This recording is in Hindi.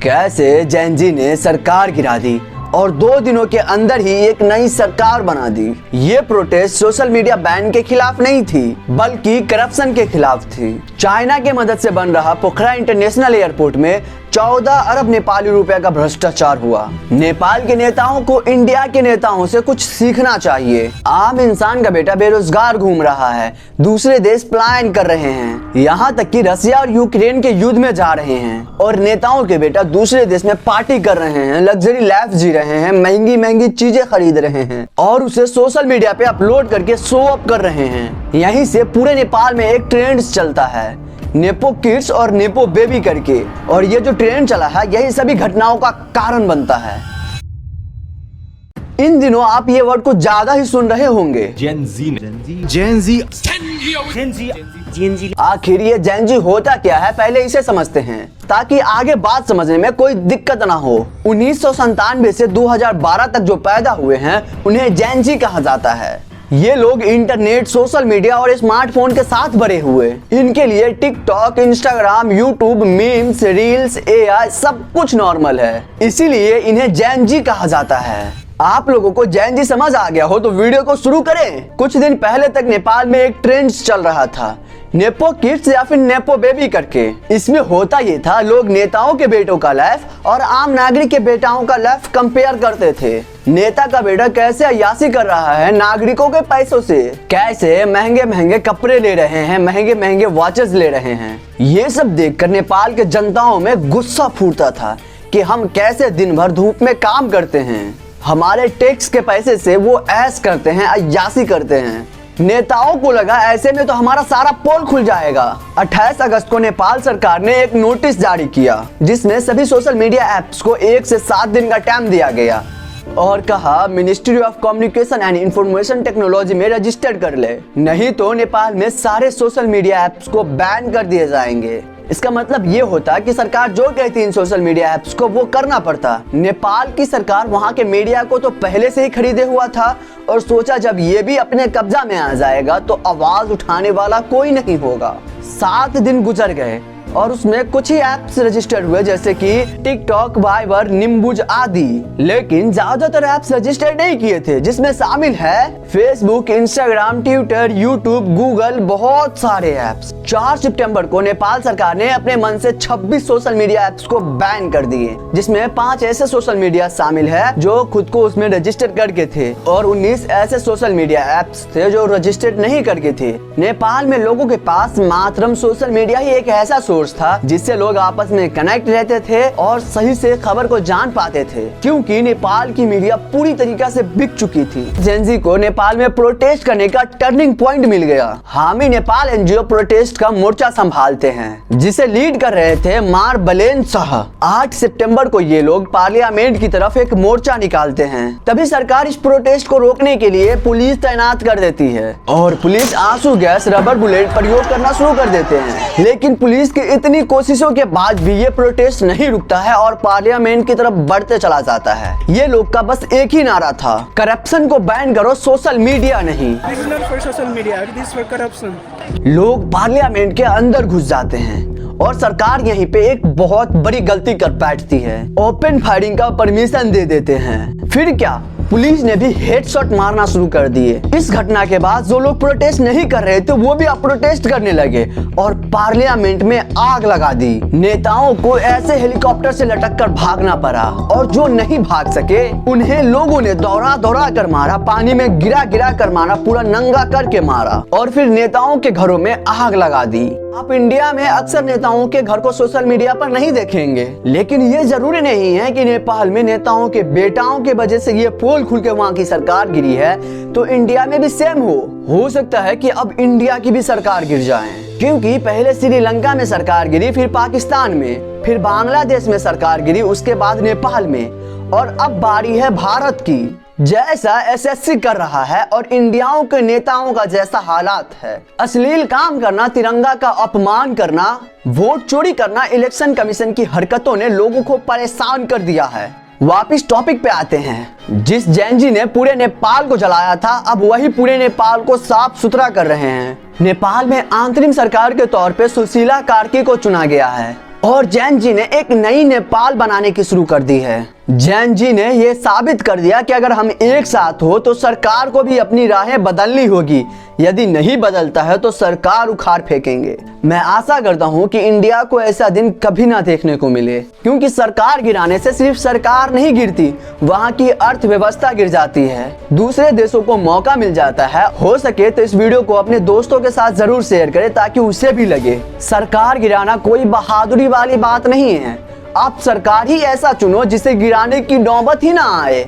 कैसे जेनजी ने सरकार गिरा दी और 2 दिनों के अंदर ही एक नई सरकार बना दी। ये प्रोटेस्ट सोशल मीडिया बैन के खिलाफ नहीं थी, बल्कि करप्शन के खिलाफ थी। चाइना की मदद से बन रहा पोखरा इंटरनेशनल एयरपोर्ट में 14 अरब नेपाली रुपए का भ्रष्टाचार हुआ। नेपाल के नेताओं को इंडिया के नेताओं से कुछ सीखना चाहिए। आम इंसान का बेटा बेरोजगार घूम रहा है, दूसरे देश पलायन कर रहे हैं, यहाँ तक कि रसिया और यूक्रेन के युद्ध में जा रहे हैं, और नेताओं के बेटा दूसरे देश में पार्टी कर रहे हैं, लग्जरी लाइफ जी रहे हैं, महंगी महंगी चीजें खरीद रहे हैं और उसे सोशल मीडिया पे अपलोड करके शो अप कर रहे हैं। यहीं से पूरे नेपाल में एक ट्रेंड चलता है, नेपो किड्स और नेपो बेबी करके, और ये जो ट्रेंड चला है यही सभी घटनाओं का कारण बनता है। इन दिनों आप ये वर्ड को ज्यादा ही सुन रहे होंगे, जेनजी। आखिर ये जेनजी होता क्या है, पहले इसे समझते हैं ताकि आगे बात समझने में कोई दिक्कत ना हो। 1997 से 2012 तक जो पैदा हुए हैं उन्हें जेनजी कहा जाता है। ये लोग इंटरनेट, सोशल मीडिया और स्मार्टफोन के साथ बड़े हुए। इनके लिए TikTok, Instagram, YouTube, memes, reels, AI सब कुछ नॉर्मल है, इसीलिए इन्हें जेनजी कहा जाता है। आप लोगों को जेनजी समझ आ गया हो तो वीडियो को शुरू करें। कुछ दिन पहले तक नेपाल में एक ट्रेंड चल रहा था, नेपो किड्स या फिर नेपो बेबी करके। इसमें होता ये था, लोग नेताओं के बेटों का लाइफ और आम नागरिक के बेटाओं का लाइफ कंपेयर करते थे। नेता का बेटा कैसे अय्याशी कर रहा है नागरिकों के पैसों से, कैसे महंगे महंगे कपड़े ले रहे हैं, महंगे महंगे वॉचेस ले रहे हैं। ये सब देखकर नेपाल के जनताओं में गुस्सा फूटता था कि हम कैसे दिन भर धूप में काम करते हैं, हमारे टैक्स के पैसे से वो ऐश करते हैं, अय्याशी करते हैं। नेताओं को लगा ऐसे में तो हमारा सारा पोल खुल जाएगा। 28 अगस्त को नेपाल सरकार ने एक नोटिस जारी किया जिसमें सभी सोशल मीडिया ऐप्स को 1 से 7 दिन का टाइम दिया गया और कहा ministry of communication and information technology में रजिस्टर कर ले, नहीं तो नेपाल में सारे सोशल मीडिया ऐप्स को बैन कर दिए जाएंगे। इसका मतलब ये होता कि सरकार जो कहती इन सोशल मीडिया ऐप्स को वो करना पड़ता। नेपाल की सरकार वहाँ के मीडिया को तो पहले से ही खरीदे हुआ था और सोचा जब ये भी अपने कब्जा में आ जाएगा तो आवाज उठाने वाला कोई नहीं होगा। 7 दिन गुजर गए और उसमें कुछ ही ऐप्स रजिस्टर हुए जैसे कि टिकटॉक, वाइबर, निम्बुज आदि, लेकिन ज्यादातर ऐप्स रजिस्टर नहीं किए थे जिसमें शामिल है Facebook, Instagram, Twitter, YouTube, Google, बहुत सारे ऐप्स। 4 सितंबर को नेपाल सरकार ने अपने मन से 26 सोशल मीडिया ऐप्स को बैन कर दिए, जिसमें 5 ऐसे सोशल मीडिया शामिल है जो खुद को उसमें रजिस्टर करके थे और 19 ऐसे सोशल मीडिया ऐप्स थे जो रजिस्टर्ड नहीं करके थे। नेपाल में लोगों के पास मात्र सोशल मीडिया ही एक ऐसा सोर्स था जिससे लोग आपस में कनेक्ट रहते थे और सही से खबर को जान पाते थे, क्योंकि नेपाल की मीडिया पूरी तरीके से बिक चुकी थी। जेनजी को नेपाल में प्रोटेस्ट करने का टर्निंग पॉइंट मिल गया। हामी नेपाल एनजीओ प्रोटेस्ट का मोर्चा संभालते हैं जिसे लीड कर रहे थे मार बलेन शाह। 8 सितंबर को ये लोग पार्लियामेंट की तरफ एक मोर्चा निकालते हैं। तभी सरकार इस प्रोटेस्ट को रोकने के लिए पुलिस तैनात कर देती है और पुलिस आंसू गैस, रबर बुलेट प्रयोग करना शुरू कर देते हैं। लेकिन पुलिस की इतनी कोशिशों के बाद भी ये प्रोटेस्ट नहीं रुकता है और पार्लियामेंट की तरफ बढ़ते चला जाता है। ये लोग का बस एक ही नारा था, करप्शन को बैन करो, सोशल मीडिया नहीं। लोग पार्लियामेंट के अंदर घुस जाते हैं और सरकार यहीं पे एक बहुत बड़ी गलती कर बैठती है, ओपन फायरिंग का परमिशन दे देते हैं। फिर क्या, पुलिस ने भी हेडशॉट मारना शुरू कर दिए। इस घटना के बाद जो लोग प्रोटेस्ट नहीं कर रहे थे वो भी अब प्रोटेस्ट करने लगे और पार्लियामेंट में आग लगा दी। नेताओं को ऐसे हेलीकॉप्टर से लटक कर भागना पड़ा और जो नहीं भाग सके उन्हें लोगों ने दौड़ा दौड़ा कर मारा, पानी में गिरा गिरा कर मारा, पूरा नंगा करके मारा और फिर नेताओं के घरों में आग लगा दी। आप इंडिया में अक्सर नेताओं के घर को सोशल मीडिया पर नहीं देखेंगे, लेकिन ये जरूरी नहीं है कि नेपाल में नेताओं के बेटाओं के वजह से ये पोल खुल के वहाँ की सरकार गिरी है तो इंडिया में भी सेम हो सकता है कि अब इंडिया की भी सरकार गिर जाए, क्योंकि पहले श्रीलंका में सरकार गिरी, फिर पाकिस्तान में, फिर बांग्लादेश में सरकार गिरी, उसके बाद नेपाल में और अब बारी है भारत की। जैसा एसएससी कर रहा है और इंडियाओं के नेताओं का जैसा हालात है, अश्लील काम करना, तिरंगा का अपमान करना, वोट चोरी करना, इलेक्शन कमीशन की हरकतों ने लोगों को परेशान कर दिया है। वापिस टॉपिक पे आते हैं। जिस जेनजी ने पूरे नेपाल को जलाया था अब वही पूरे नेपाल को साफ सुथरा कर रहे हैं। नेपाल में अंतरिम सरकार के तौर पे सुशीला कार्की को चुना गया है। और जैन जी ने एक नई नेपाल बनाने की शुरू कर दी है। जैन जी ने यह साबित कर दिया कि अगर हम एक साथ हो तो सरकार को भी अपनी राहें बदलनी होगी, यदि नहीं बदलता है तो सरकार उखाड़ फेंकेंगे। मैं आशा करता हूं कि इंडिया को ऐसा दिन कभी ना देखने को मिले, क्योंकि सरकार गिराने से सिर्फ सरकार नहीं गिरती, वहां की अर्थव्यवस्था गिर जाती है, दूसरे देशों को मौका मिल जाता है। हो सके तो इस वीडियो को अपने दोस्तों के साथ जरूर शेयर करें ताकि उसे भी लगे सरकार गिराना कोई बहादुरी वाली बात नहीं है। आप सरकार ही ऐसा चुनो जिसे गिराने की नौबत ही ना आए।